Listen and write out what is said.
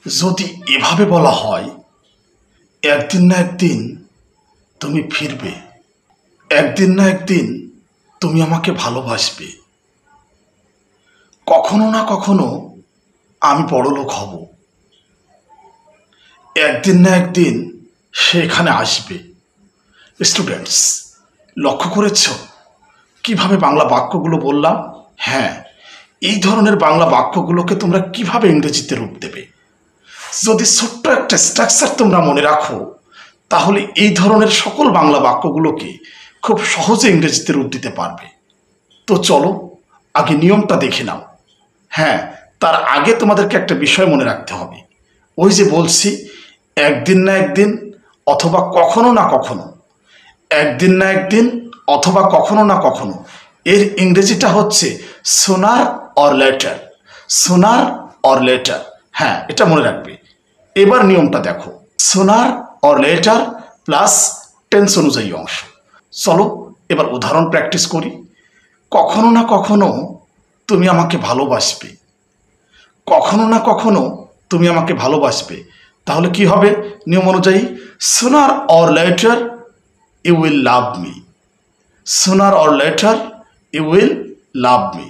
যদি এভাবে বলা হয়, একদিন না একদিন তুমি ফিরবে, একদিন না একদিন তুমি আমাকে ভালোবাসবে, কখনো না কখনো আমি বড়লোক হব, একদিন না একদিন সে এখানে আসবে। স্টুডেন্টস, লক্ষ্য করেছ কিভাবে বাংলা বাক্যগুলো বললাম? হ্যাঁ, এই ধরনের বাংলা বাক্যগুলোকে তোমরা কিভাবে ইংরেজিতে রূপ দেবে, যদি ছোট্ট একটা স্ট্রাকচার তোমরা মনে রাখো, তাহলে এই ধরনের সকল বাংলা বাক্যগুলোকে খুব সহজে ইংরেজিতে রূপ দিতে পারবে। তো চলো আগে নিয়মটা দেখে নাও। হ্যাঁ, তার আগে তোমাদেরকে একটা বিষয় মনে রাখতে হবে। ওই যে বলছি, একদিন না একদিন অথবা কখনো না কখনো, একদিন না একদিন অথবা কখনো না কখনো, এর ইংরেজিটা হচ্ছে সোনার অর লেটার, সোনার অর লেটার। হ্যাঁ, এটা মনে রাখবে। এবার নিয়মটা দেখো, সোনার অর লেটার প্লাস টেন্স অনুযায়ী অংশ। চলো এবার উদাহরণ প্র্যাকটিস করি। কখনো না কখনো তুমি আমাকে ভালোবাসবে, কখনো না কখনো তুমি আমাকে ভালোবাসবে। তাহলে কি হবে নিয়ম অনুযায়ী? Sooner or later you will love me, sooner or later you will love me.